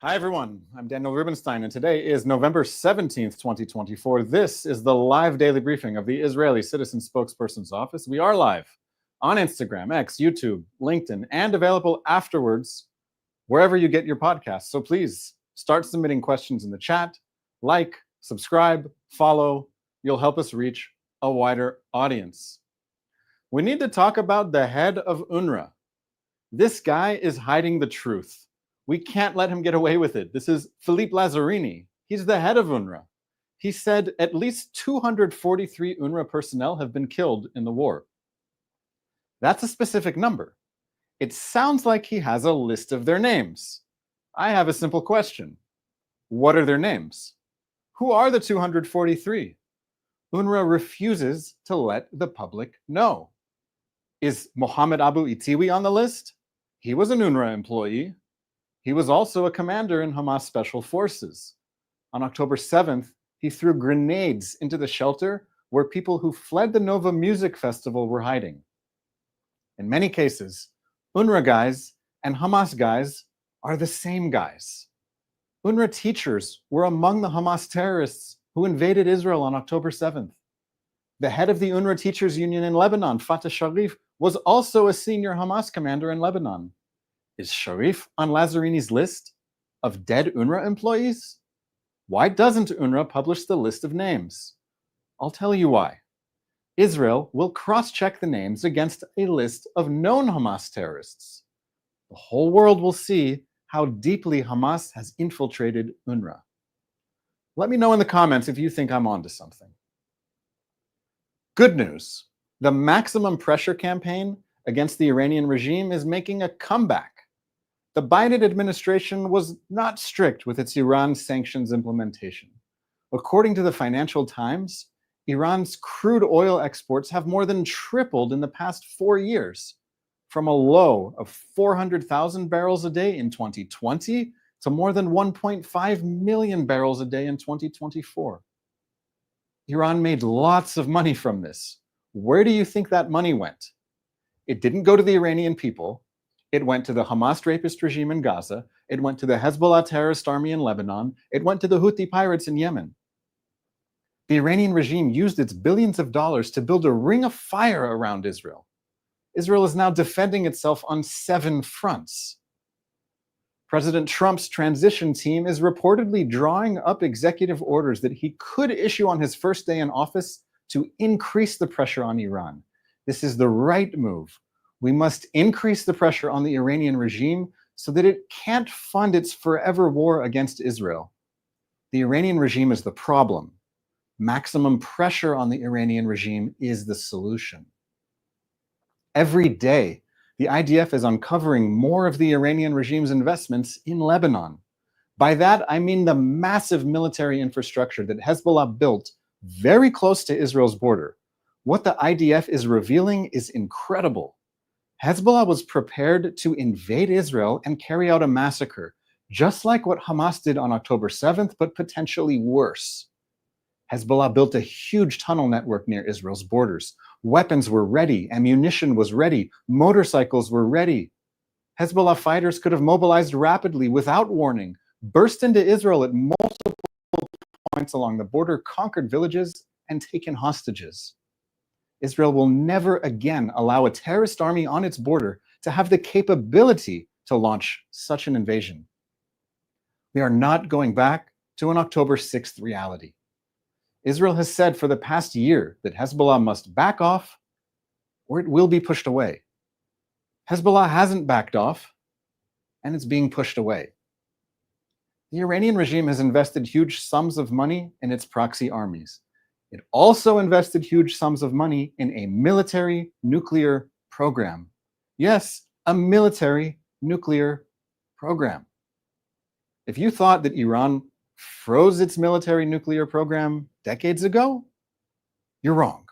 Hi, everyone. I'm Daniel Rubenstein, and today is November 17th, 2024. This is the live daily briefing of the Israeli Citizen Spokesperson's Office. We are live on Instagram, X, YouTube, LinkedIn, and available afterwards wherever you get your podcasts. So please start submitting questions in the chat, like, subscribe, follow. You'll help us reach a wider audience. We need to talk about the head of UNRWA. This guy is hiding the truth. We can't let him get away with it. This is Philippe Lazzarini. He's the head of UNRWA. He said at least 243 UNRWA personnel have been killed in the war. That's a specific number. It sounds like he has a list of their names. I have a simple question. What are their names? Who are the 243? UNRWA refuses to let the public know. Is Mohammed Abu Itiwi on the list? He was an UNRWA employee. He was also a commander in Hamas Special Forces. On October 7th, he threw grenades into the shelter where people who fled the Nova Music Festival were hiding. In many cases, UNRWA guys and Hamas guys are the same guys. UNRWA teachers were among the Hamas terrorists who invaded Israel on October 7th. The head of the UNRWA Teachers Union in Lebanon, Fatah Sharif, was also a senior Hamas commander in Lebanon. Is Sharif on Lazzarini's list of dead UNRWA employees? Why doesn't UNRWA publish the list of names? I'll tell you why. Israel will cross-check the names against a list of known Hamas terrorists. The whole world will see how deeply Hamas has infiltrated UNRWA. Let me know in the comments if you think I'm onto something. Good news. The maximum pressure campaign against the Iranian regime is making a comeback. The Biden administration was not strict with its Iran sanctions implementation. According to the Financial Times, Iran's crude oil exports have more than tripled in the past 4 years, from a low of 400,000 barrels a day in 2020 to more than 1.5 million barrels a day in 2024. Iran made lots of money from this. Where do you think that money went? It didn't go to the Iranian people. It went to the Hamas rapist regime in Gaza. It went to the Hezbollah terrorist army in Lebanon. It went to the Houthi pirates in Yemen. The Iranian regime used its billions of dollars to build a ring of fire around Israel. Israel is now defending itself on 7 fronts. President Trump's transition team is reportedly drawing up executive orders that he could issue on his first day in office to increase the pressure on Iran. This is the right move. We must increase the pressure on the Iranian regime so that it can't fund its forever war against Israel. The Iranian regime is the problem. Maximum pressure on the Iranian regime is the solution. Every day, the IDF is uncovering more of the Iranian regime's investments in Lebanon. By that, I mean the massive military infrastructure that Hezbollah built very close to Israel's border. What the IDF is revealing is incredible. Hezbollah was prepared to invade Israel and carry out a massacre, just like what Hamas did on October 7th, but potentially worse. Hezbollah built a huge tunnel network near Israel's borders. Weapons were ready, ammunition was ready, motorcycles were ready. Hezbollah fighters could have mobilized rapidly without warning, burst into Israel at multiple points along the border, conquered villages, and taken hostages. Israel will never again allow a terrorist army on its border to have the capability to launch such an invasion. We are not going back to an October 6th reality. Israel has said for the past year that Hezbollah must back off or it will be pushed away. Hezbollah hasn't backed off, and it's being pushed away. The Iranian regime has invested huge sums of money in its proxy armies. It also invested huge sums of money in a military nuclear program. Yes, a military nuclear program. If you thought that Iran froze its military nuclear program decades ago, you're wrong.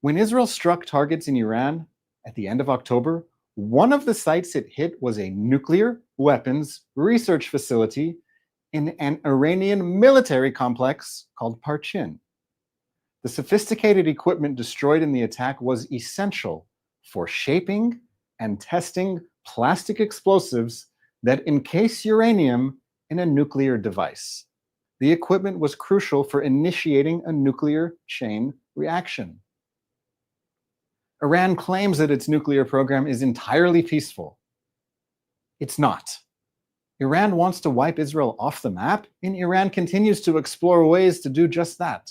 When Israel struck targets in Iran at the end of October, one of the sites it hit was a nuclear weapons research facility in an Iranian military complex called Parchin. The sophisticated equipment destroyed in the attack was essential for shaping and testing plastic explosives that encase uranium in a nuclear device. The equipment was crucial for initiating a nuclear chain reaction. Iran claims that its nuclear program is entirely peaceful. It's not. Iran wants to wipe Israel off the map, and Iran continues to explore ways to do just that.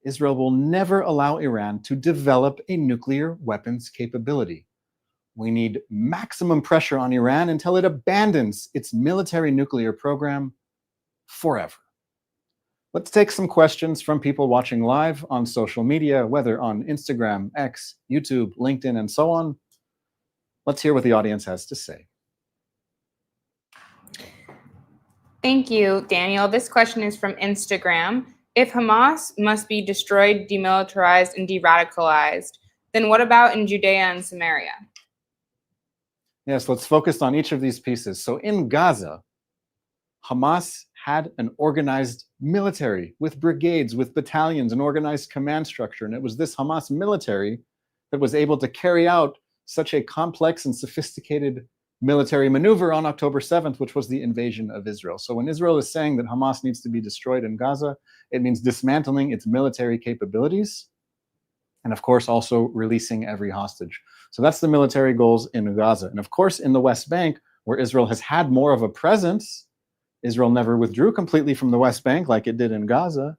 Israel will never allow Iran to develop a nuclear weapons capability. We need maximum pressure on Iran until it abandons its military nuclear program forever. Let's take some questions from people watching live on social media, whether on Instagram, X, YouTube, LinkedIn, and so on. Let's hear what the audience has to say. Thank you, Daniel. This question is from Instagram. If Hamas must be destroyed, demilitarized, and de-radicalized, then what about in Judea and Samaria? Yes, let's focus on each of these pieces. So in Gaza, Hamas had an organized military with brigades, with battalions, an organized command structure. And it was this Hamas military that was able to carry out such a complex and sophisticated military maneuver on October 7th, which was the invasion of Israel. So when Israel is saying that Hamas needs to be destroyed in Gaza, it means dismantling its military capabilities and, of course, also releasing every hostage. So that's the military goals in Gaza. And, of course, in the West Bank, where Israel has had more of a presence, Israel never withdrew completely from the West Bank like it did in Gaza.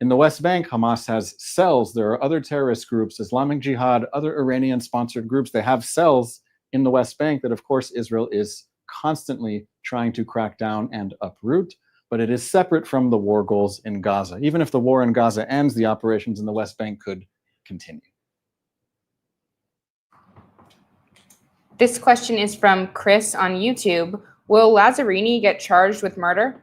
In the West Bank, Hamas has cells. There are other terrorist groups, Islamic Jihad, other Iranian-sponsored groups. They have cells in the West Bank that, of course, Israel is constantly trying to crack down and uproot, but it is separate from the war goals in Gaza. Even if the war in Gaza ends, the operations in the West Bank could continue. This question is from Chris on YouTube. Will Lazzarini get charged with murder?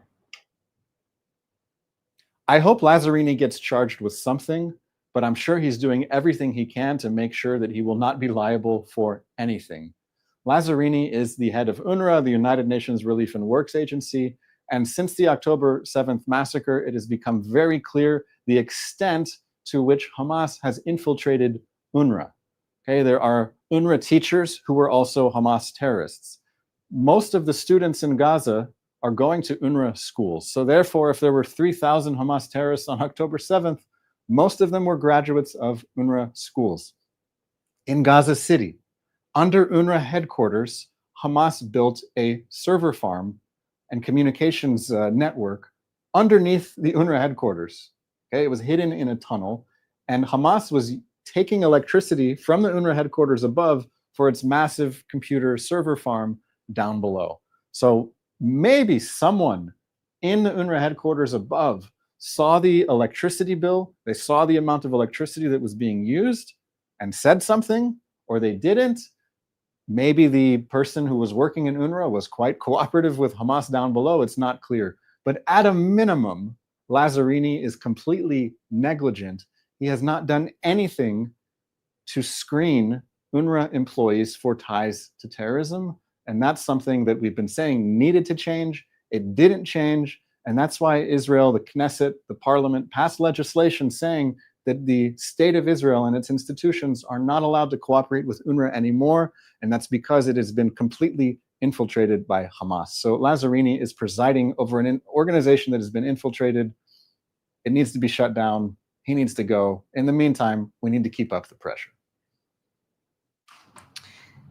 I hope Lazzarini gets charged with something, but I'm sure he's doing everything he can to make sure that he will not be liable for anything. Lazzarini is the head of UNRWA, the United Nations Relief and Works Agency, and since the October 7th massacre, it has become very clear the extent to which Hamas has infiltrated UNRWA. Okay, there are UNRWA teachers who were also Hamas terrorists. Most of the students in Gaza are going to UNRWA schools. So therefore, if there were 3,000 Hamas terrorists on October 7th, most of them were graduates of UNRWA schools. In Gaza City, under UNRWA headquarters, Hamas built a server farm and communications network underneath the UNRWA headquarters. Okay, it was hidden in a tunnel, and Hamas was taking electricity from the UNRWA headquarters above for its massive computer server farm down below. So maybe someone in the UNRWA headquarters above saw the electricity bill, they saw the amount of electricity that was being used and said something, or they didn't. Maybe the person who was working in UNRWA was quite cooperative with Hamas down below. It's not clear. But at a minimum, Lazzarini is completely negligent. He has not done anything to screen UNRWA employees for ties to terrorism. And that's something that we've been saying needed to change. It didn't change. And that's why Israel, the Knesset, the parliament, passed legislation saying that the state of Israel and its institutions are not allowed to cooperate with UNRWA anymore. And that's because it has been completely infiltrated by Hamas. So Lazzarini is presiding over an organization that has been infiltrated. It needs to be shut down. He needs to go. In the meantime, we need to keep up the pressure.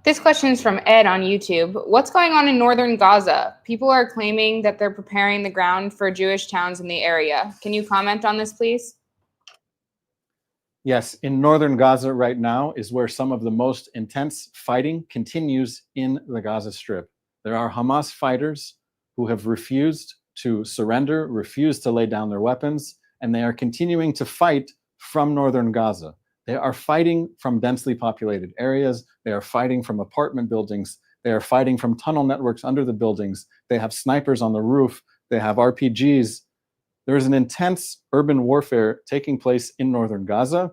This question is from Ed on YouTube. What's going on in northern Gaza? People are claiming that they're preparing the ground for Jewish towns in the area. Can you comment on this, please? Yes, in northern Gaza right now is where some of the most intense fighting continues in the Gaza Strip. There are Hamas fighters who have refused to surrender, refused to lay down their weapons, and they are continuing to fight from northern Gaza. They are fighting from densely populated areas. They are fighting from apartment buildings. They are fighting from tunnel networks under the buildings. They have snipers on the roof. They have RPGs. There is an intense urban warfare taking place in northern Gaza,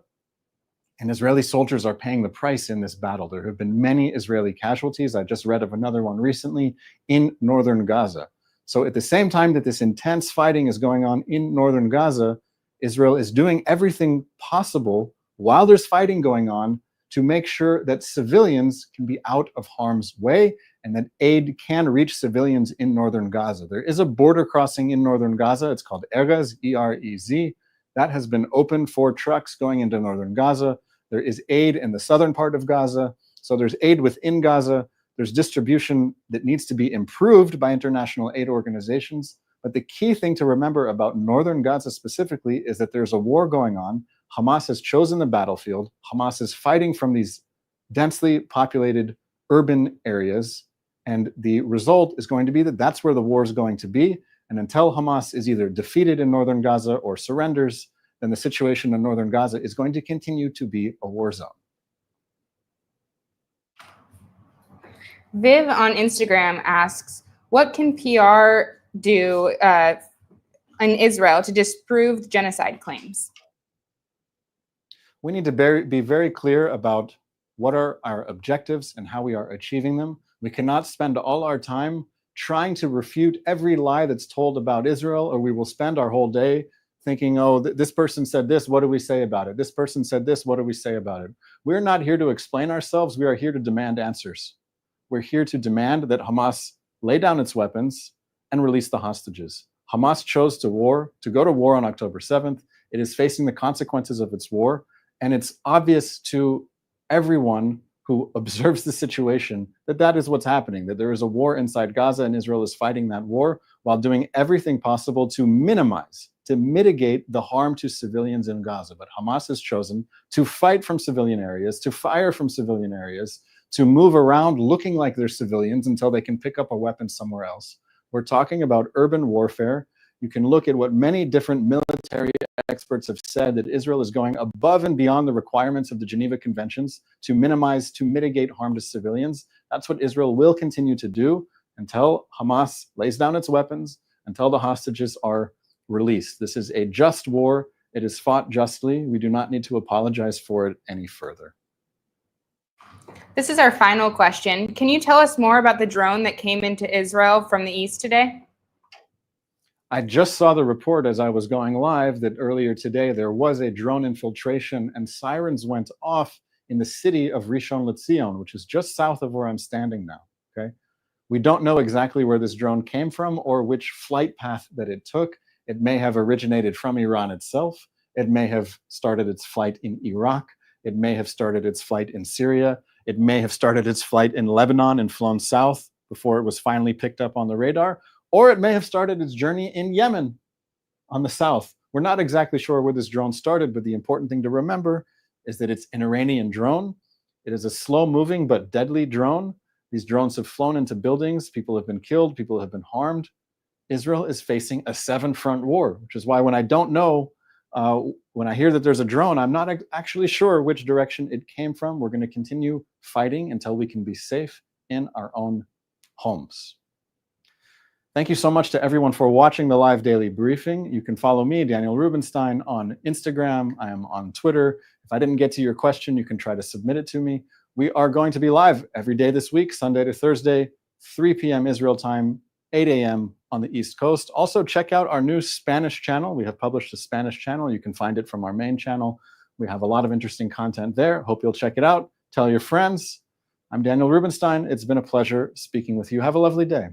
and Israeli soldiers are paying the price in this battle. There have been many Israeli casualties. I just read of another one recently in northern Gaza. So at the same time that this intense fighting is going on in northern Gaza, Israel is doing everything possible while there's fighting going on to make sure that civilians can be out of harm's way and that aid can reach civilians in northern Gaza. There is a border crossing in northern Gaza. It's called Erez, E-R-E-Z. That has been opened for trucks going into northern Gaza. There is aid in the southern part of Gaza. So there's aid within Gaza. There's distribution that needs to be improved by international aid organizations. But the key thing to remember about northern Gaza specifically is that there's a war going on. Hamas has chosen the battlefield. Hamas is fighting from these densely populated urban areas. And the result is going to be that that's where the war is going to be. And until Hamas is either defeated in northern Gaza or surrenders, then the situation in northern Gaza is going to continue to be a war zone. Viv on Instagram asks, what can PR do in Israel to disprove genocide claims? We need to be very clear about what are our objectives and how we are achieving them. We cannot spend all our time trying to refute every lie that's told about Israel, or we will spend our whole day thinking, oh, this person said this, what do we say about it? This person said this, what do we say about it? We're not here to explain ourselves. We are here to demand answers. We're here to demand that Hamas lay down its weapons and release the hostages. Hamas chose to go to war on October 7th. It is facing the consequences of its war. And it's obvious to everyone who observes the situation that that is what's happening, that there is a war inside Gaza and Israel is fighting that war while doing everything possible to minimize, to mitigate the harm to civilians in Gaza. But Hamas has chosen to fight from civilian areas, to fire from civilian areas, to move around looking like they're civilians until they can pick up a weapon somewhere else. We're talking about urban warfare. You can look at what many different military experts have said, that Israel is going above and beyond the requirements of the Geneva Conventions to minimize, to mitigate harm to civilians. That's what Israel will continue to do until Hamas lays down its weapons, until the hostages are released. This is a just war. It is fought justly. We do not need to apologize for it any further. This is our final question. Can you tell us more about the drone that came into Israel from the east today? I just saw the report as I was going live that earlier today there was a drone infiltration and sirens went off in the city of Rishon LeZion, which is just south of where I'm standing now, okay? We don't know exactly where this drone came from or which flight path that it took. It may have originated from Iran itself. It may have started its flight in Iraq. It may have started its flight in Syria. It may have started its flight in Lebanon and flown south before it was finally picked up on the radar. Or it may have started its journey in Yemen on the south. We're not exactly sure where this drone started, but the important thing to remember is that it's an Iranian drone. It is a slow-moving but deadly drone. These drones have flown into buildings. People have been killed. People have been harmed. Israel is facing a seven-front war, which is why when I don't know, when I hear that there's a drone, I'm not actually sure which direction it came from. We're going to continue fighting until we can be safe in our own homes. Thank you so much to everyone for watching the live daily briefing. You can follow me, Daniel Rubenstein, on Instagram. I am on Twitter. If I didn't get to your question, you can try to submit it to me. We are going to be live every day this week, Sunday to Thursday, 3 p.m. Israel time, 8 a.m. on the East Coast. Also, check out our new Spanish channel. We have published a Spanish channel. You can find it from our main channel. We have a lot of interesting content there. Hope you'll check it out. Tell your friends. I'm Daniel Rubenstein. It's been a pleasure speaking with you. Have a lovely day.